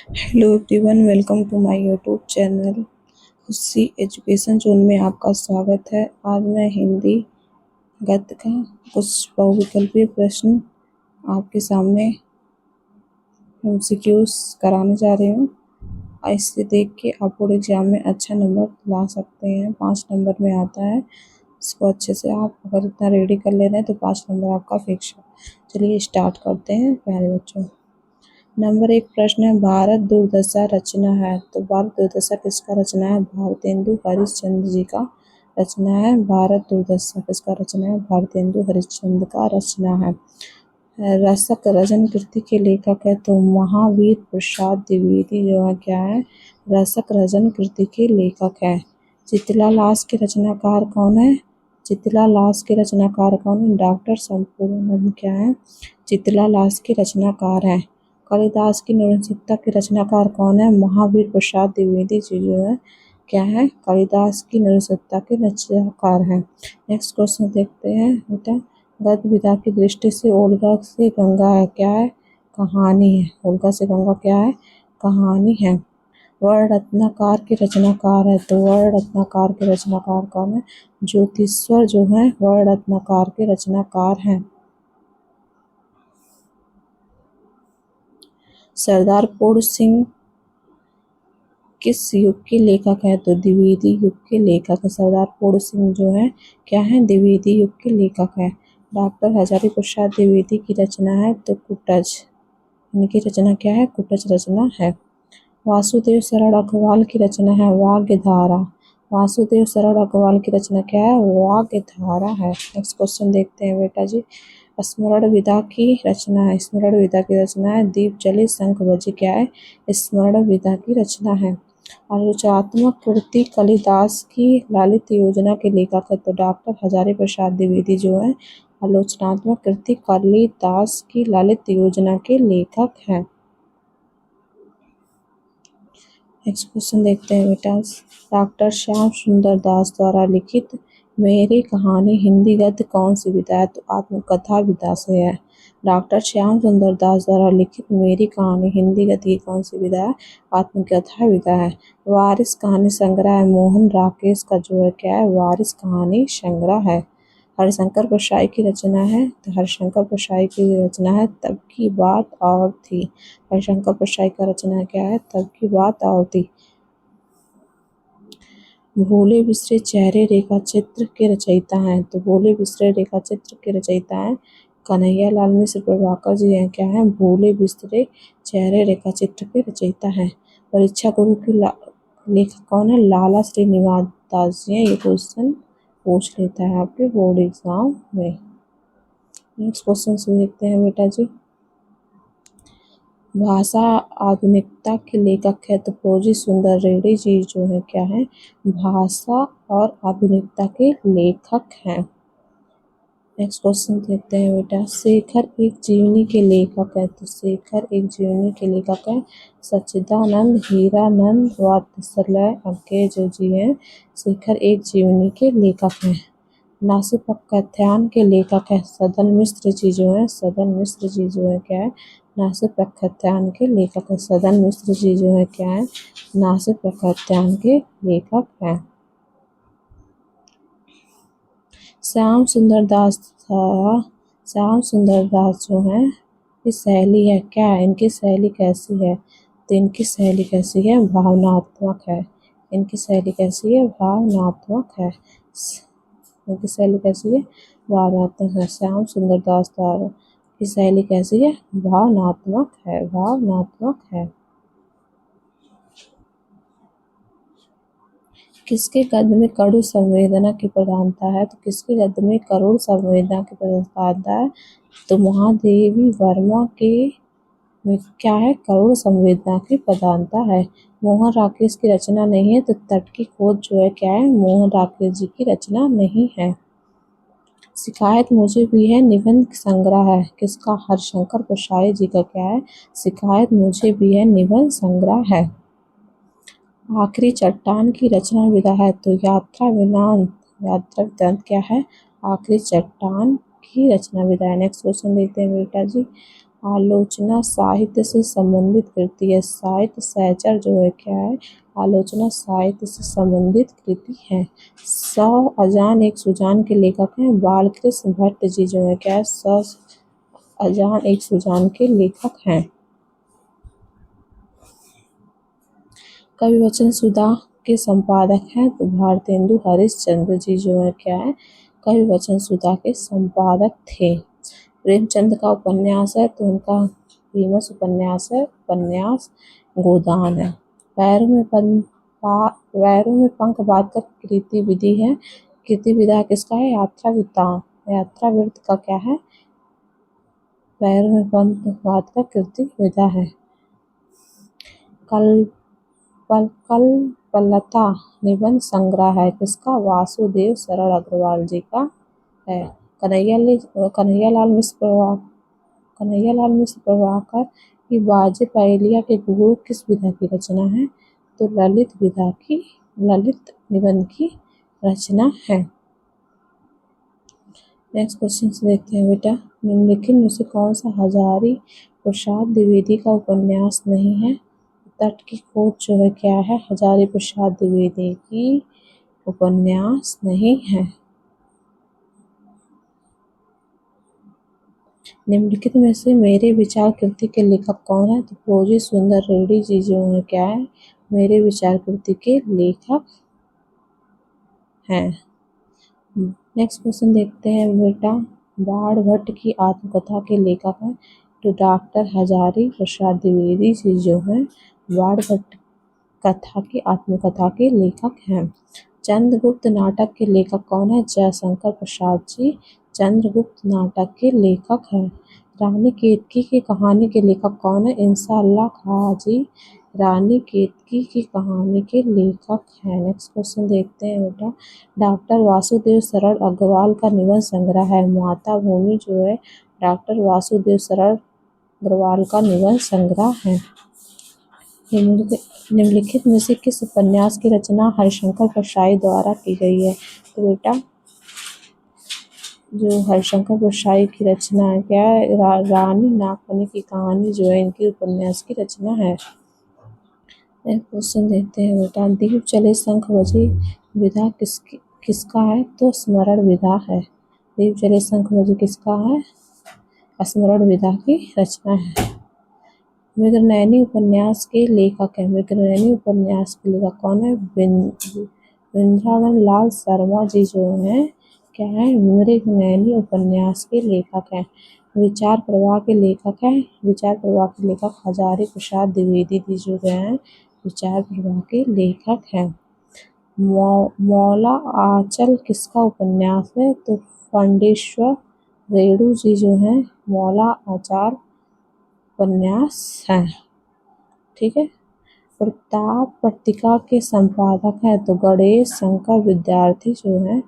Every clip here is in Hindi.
Hello everyone, welcome to my YouTube channel Khushi education zone में आपका स्वागत है। आज मैं हिंदी गद्य का कुछ बहुविकल्पीय प्रश्न आपके सामने एमसीक्यूज कराने जा रही हूँ। इसे देख के आप बोर्ड एग्जाम में अच्छा नंबर ला सकते हैं। 5 नंबर में आता है। इसको अच्छे से आप अगर इतना रेडी कर ले रहे हैं तो 5 नंबर आपका फिक्स है। चलिए स्टार्ट करते हैं। प्यारे बच्चों, नंबर 1 प्रश्न है, भारत दुर्दशा रचना है। तो भारत दुर्दशा किसका रचना है? भारतेंदु हरिश्चंद्र जी का रचना है। भारत दुर्दशा किसका रचना है? भारतेंदु हरिश्चंद्र का रचना है। रसक रजन कृति के लेखक है तो महावीर प्रसाद द्विवेदी जो है क्या है? रसक रजन कृति के लेखक है। चितला लास के रचनाकार कौन है? चितला लास के रचनाकार कौन है? डॉक्टर संपूर्णानंद क्या है? चितला लास के रचनाकार है। कालिदास की नपुंसकता के रचनाकार कौन है? महावीर प्रसाद द्विवेदी जी जो है क्या है? कालिदास की नपुंसकता के रचनाकार है। नेक्स्ट क्वेश्चन देखते हैं बेटा। गद्य विधा की दृष्टि से ओल्गा से गंगा है क्या है? कहानी है। ओल्गा से गंगा क्या है? कहानी है। वर्ण रत्नाकर के रचनाकार है तो वर्ण रत्नाकर के रचनाकार कौन है? ज्योतिश्वर जो है वर्ण रत्नाकर के रचनाकार हैं। सरदार पूर्ण सिंह किस युग के लेखक है? तो द्विवेदी युग के लेखक है। सरदार पूर्ण सिंह जो है क्या है? द्विवेदी युग के लेखक है। डॉक्टर हजारी प्रसाद द्विवेदी की रचना है तो कुटज, इनकी रचना क्या है? कुटज रचना है। वासुदेव सरल अग्रवाल की रचना है वाग्धारा। वासुदेव सरल अग्रवाल की रचना क्या है? वाग्धारा है। नेक्स्ट क्वेश्चन देखते हैं बेटा जी। स्मरण विधा की रचना है। स्मरण विधा की रचना है दीप जले शंख बजे क्या है? स्मरण विधा की रचना है। आलोचनात्मक कृति कालिदास की लालित योजना के लेखक है तो डॉक्टर हजारी प्रसाद द्विवेदी जो है आलोचनात्मक कृति कालिदास की लालित योजना के लेखक हैं। नेक्स्ट क्वेश्चन देखते हैं बेटा। डॉक्टर श्याम सुंदर दास द्वारा लिखित मेरी कहानी हिंदी गद्य कौन सी विधा है? तो आत्मकथा विधा से है। डॉक्टर श्याम सुंदर दास द्वारा लिखित मेरी कहानी हिंदी गद्य की कौन सी विधा है? आत्मकथा विधा है। वारिस कहानी संग्रह है मोहन राकेश का जो है क्या है? वारिस कहानी संग्रह है। हरिशंकर परसाई की रचना है तो हरिशंकर परसाई की रचना है तब की बात और थी। हरिशंकर परसाई का रचना क्या है? तब की बात और थी। भोले बिसरे चेहरे रेखा चित्र के रचयिता हैं तो भोले बिसरे रेखा चित्र के रचयिता हैं कन्हैया लाल मिश्र प्रभाकर जी हैं क्या है? भोले बिसरे चेहरे रेखा चित्र के रचयिता हैं। परीक्षा गुरु की लेखक कौन है? लाला श्रीनिवास दास जी हैं। ये क्वेश्चन पूछ लेता है आपके बोर्ड एग्जाम में। नेक्स्ट क्वेश्चन से देखते हैं बेटा जी। भाषा आधुनिकता के लेखक है तो प्रोजी सुंदर रेड्डी जी जो है क्या है? भाषा और आधुनिकता के लेखक हैं। नेक्स्ट क्वेश्चन देखते हैं बेटा। शेखर एक जीवनी के लेखक है तो शेखर एक जीवनी के लेखक है सच्चिदानंद हीरानंद वात्सल्य के जो जी हैं शेखर एक जीवनी के लेखक हैं। नासिप्रख्यान के लेखक है सदन मिश्र जी जो है सदन मिश्र जी जो है क्या है? नासिप्रख्यान के लेखक है सदन मिश्र जी जो है क्या है? नासिप्रख्यान के लेखक हैं। श्याम सुंदर दास श्याम सुंदर दास जो है ये शैली है क्या है? इनकी शैली कैसी है? तो इनकी शैली कैसी है? भावनात्मक है। इनकी शैली कैसी है? भावनात्मक है। इनकी शैली कैसी है? भावनात्मक है। श्याम सुंदर दास की शैली कैसी है? भावनात्मक है। भावनात्मक है। किसके गद्य में कड़ू संवेदना की प्रधानता है? तो किसके गद्य में कड़ू संवेदना की प्रधानता है? तो महादेवी वर्मा के में क्या है? करुण संवेदना की प्रधानता है। मोहन राकेश की रचना नहीं है तो तट की खोज जो है क्या है? मोहन राकेश जी की रचना नहीं है। शिकायत मुझे भी है निबंध संग्रह है किसका? हरिशंकर परसाई जी का क्या है? शिकायत मुझे भी है निबंध संग्रह है। आखिरी चट्टान की रचना विधा है तो यात्रा वेदांत क्या है? आखिरी चट्टान की रचना विधा है। नेक्स्ट क्वेश्चन देखते हैं बेटा जी। आलोचना साहित्य से संबंधित कृति है। साहित्य सहचर जो है क्या है, आलोचना साहित्य से संबंधित कृति है। सौ अजान एक सुजान के लेखक हैं। बालकृष्ण भट्ट जी जो है क्या है, सौ अजान एक सुजान के लेखक हैं। कविवचन सुधा के संपादक हैं तो भारतेंदु हरिश्चंद्र जी जो है क्या है, कविवचन सुधा के संपादक थे। प्रेमचंद का उपन्यास है तो उनका फेमस उपन्यास है उपन्यास गोदान है। पैरों में पंख बांधकर कृति विधि है। कृति विधा किसका है, यात्रा वृत्ता, यात्रा वृत्त का क्या है, पैरों में पंख बांधकर कृति विधा है। कल्पलता निबंध संग्रह है किसका, वासुदेव सरल अग्रवाल जी का है। कन्हैयालाल मिश्र प्रभाकर की बाजे पहेलिया के गुरु किस विधा की रचना है, तो ललित निबंध की रचना है। नेक्स्ट क्वेश्चन देखते हैं बेटा, निम्नलिखित में से कौन सा हजारी प्रसाद द्विवेदी का उपन्यास नहीं है। तट की खोज जो है क्या है, हजारी प्रसाद द्विवेदी की उपन्यास नहीं है। निम्नलिखित में से मेरे विचार कृति के लेखक कौन है, तो प्रोजी सुंदर रेड्डी जी जो है क्या है, मेरे विचार कृति के लेखक हैं। नेक्स्ट क्वेश्चन देखते हैं बेटा, बाण भट्ट की आत्मकथा के लेखक हैं तो डॉक्टर हजारी प्रसाद द्विवेदी जी जो है बाण भट्ट कथा की आत्मकथा के लेखक हैं। चंद्रगुप्त नाटक के लेखक कौन है, जयशंकर प्रसाद जी चंद्रगुप्त नाटक के लेखक हैं। रानी केतकी की कहानी के लेखक कौन है, इंसाअल्लाह खां जी रानी केतकी की कहानी के लेखक हैं। नेक्स्ट क्वेश्चन देखते हैं बेटा, डॉक्टर वासुदेव सरल अग्रवाल का निबंध संग्रह है। माता भूमि जो है डॉक्टर वासुदेव सरल अग्रवाल का निबंध संग्रह है। निम्नलिखित में से किस उपन्यास की रचना हरिशंकर परसाई द्वारा की गई है, तो बेटा जो हरिशंकर परसाई की रचना है क्या है, रानी नागफनी की कहानी जो है इनकी उपन्यास की रचना है। क्वेश्चन देखते हैं बेटा, दीप चले शंख बजे विधा किसका है, तो स्मरण विधा है। दीप चले शंख बजे किसका है, स्मरण विधा की रचना है। मृगनयनी उपन्यास के लेखक है। मृगनयनी उपन्यास के लेखक कौन है, वृंदावन लाल शर्मा जी जो है क्या है, मृगनयनी उपन्यास के लेखक हैं। विचार प्रवाह के लेखक हैं, विचार प्रवाह के लेखक हजारी प्रसाद द्विवेदी जी जो हैं विचार प्रवाह के लेखक हैं। मौला आंचल किसका उपन्यास है, तो फंडेश्वर रेणु जी जो हैं मौला आंचल उपन्यास है। ठीक है, प्रताप पत्रिका के संपादक है तो गणेश शंकर विद्यार्थी जो है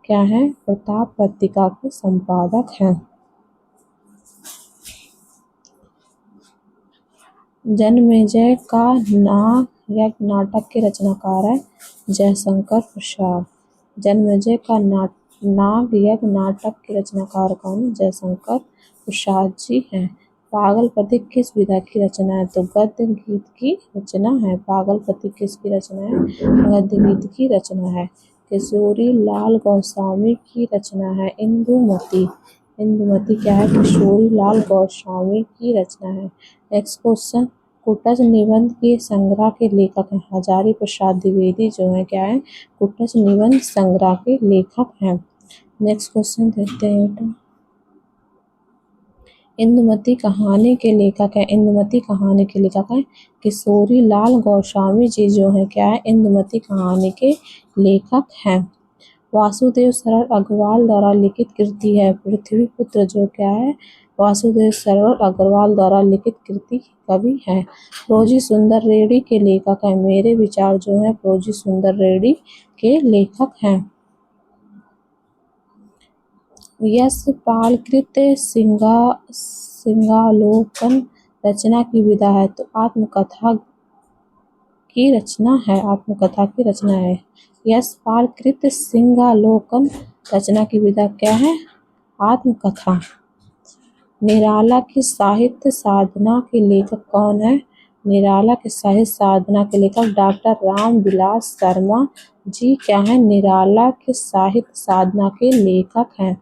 क्या है, प्रताप पत्रिका के संपादक हैं। जन्मेजय का नाग यज्ञ नाटक के रचनाकार है जयशंकर प्रसाद। जन्मेजय का नाग यज्ञ नाटक के रचनाकार कौन है, जयशंकर प्रसाद जी हैं। पागलपति किस विधा की रचना है, तो गद्य गीत की रचना है। पागलपति किसकी रचना है, गद्य गीत की रचना है। किशोरी लाल गोस्वामी की रचना है इंदुमती। इंदुमती क्या है, किशोरी लाल गोस्वामी की रचना है। नेक्स्ट क्वेश्चन, कुटज निबंध के संग्रह के लेखक हैं हजारी प्रसाद द्विवेदी जो है क्या है, कुटज निबंध संग्रह के लेखक हैं। नेक्स्ट क्वेश्चन देखते हैं, इंदुमती कहानी के लेखक है। इंदुमती कहानी के लेखक हैं किशोरी लाल गोस्वामी जी जो है क्या है, इंदुमती कहानी के लेखक हैं। वासुदेव सरल अग्रवाल द्वारा लिखित कृति है पृथ्वीपुत्र जो क्या है, वासुदेव सरल अग्रवाल द्वारा लिखित कृति कवि है। प्रोजी सुंदर रेड्डी के लेखक हैं। मेरे विचार जो है प्रोजी सुंदर रेड्डी के लेखक हैं। यशपालकृत सिंहावलोकन रचना की विधा है, तो आत्मकथा की रचना है। आत्मकथा की रचना है। यशपालकृत सिंहावलोकन रचना की विधा क्या है, आत्मकथा। निराला की साहित्य साधना के लेखक कौन है? निराला के साहित्य साधना के लेखक डॉक्टर रामविलास शर्मा जी क्या है? निराला के साहित्य साधना के लेखक हैं।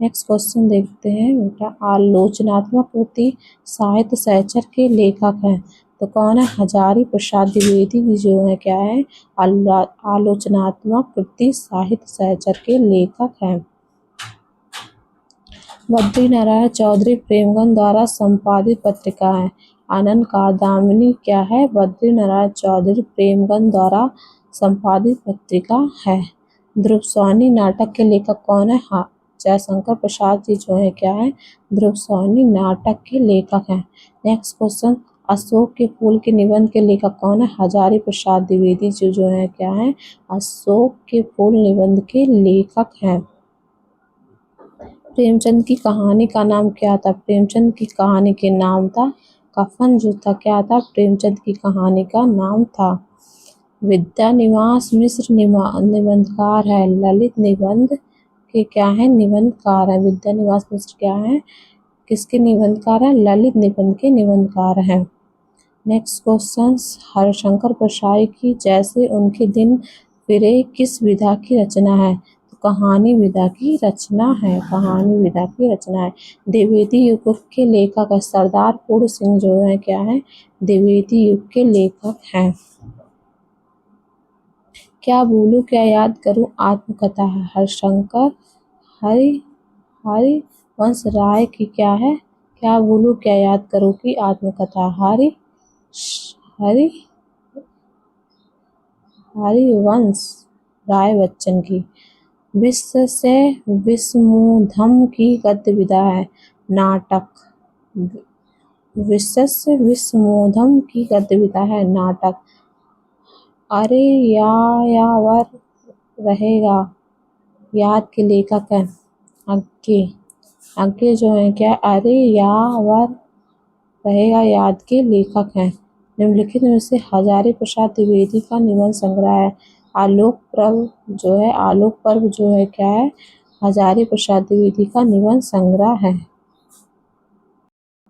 नेक्स्ट क्वेश्चन देखते हैं बेटा, आलोचनात्मक कृति साहित्य सहचर के लेखक हैं तो कौन है? हजारी प्रसाद द्विवेदी जो है क्या है? आलोचनात्मक कृति साहित्य सहचर के लेखक हैं। बद्री नारायण चौधरी प्रेमगंज द्वारा संपादित पत्रिका है। आनंद कादामिनी क्या है? बद्री नारायण चौधरी प्रेमगंज द्वारा संपादित पत्रिका है। ध्रुवसौनी नाटक के लेखक कौन है? हाँ, जयशंकर प्रसाद जी जो है क्या है? ध्रुवसौनी नाटक के लेखक हैं। नेक्स्ट क्वेश्चन, अशोक के फूल के निबंध के लेखक कौन है? हजारी प्रसाद द्विवेदी जी जो है क्या है? अशोक के फूल निबंध के लेखक हैं। प्रेमचंद की कहानी का नाम क्या था? प्रेमचंद की कहानी के नाम था कफन जो था क्या था? प्रेमचंद की कहानी का नाम था। विद्यानिवास मिश्र निबंधकार है। ललित निबंध के क्या है? निबंधकार है। विद्यानिवास मिश्र क्या है? किसके निबंधकार है? ललित निबंध के निबंधकार हैं। नेक्स्ट क्वेश्चन, हरिशंकर प्रसाई की जैसे उनके दिन फिरे किस विधा की रचना है? तो कहानी विधा की रचना है। कहानी विधा की रचना है। द्विवेदी युग के लेखक है सरदार पूर्ण सिंह जो है क्या है? द्विवेदी युग के लेखक हैं। क्या भूलूं क्या याद करूं आत्मकथा है। हरिशंकर हरिवंश राय की क्या है? क्या भूलूं क्या याद करूं की आत्मकथा। हरिवंश राय बच्चन की। विश्व से विस्मोधम की गद्य विधा है। नाटक। विश्व से विस्मोधम की गद्य विधा है नाटक। अरे यायावर रहेगा याद के लेखक हैं आगे जो है क्या? अरे यावर रहेगा याद के लेखक हैं। निम्नलिखित में से हजारी प्रसाद द्विवेदी का निबंध संग्रह है। आलोक पर्व जो है क्या है? हजारी प्रसाद द्विवेदी का निबंध संग्रह है।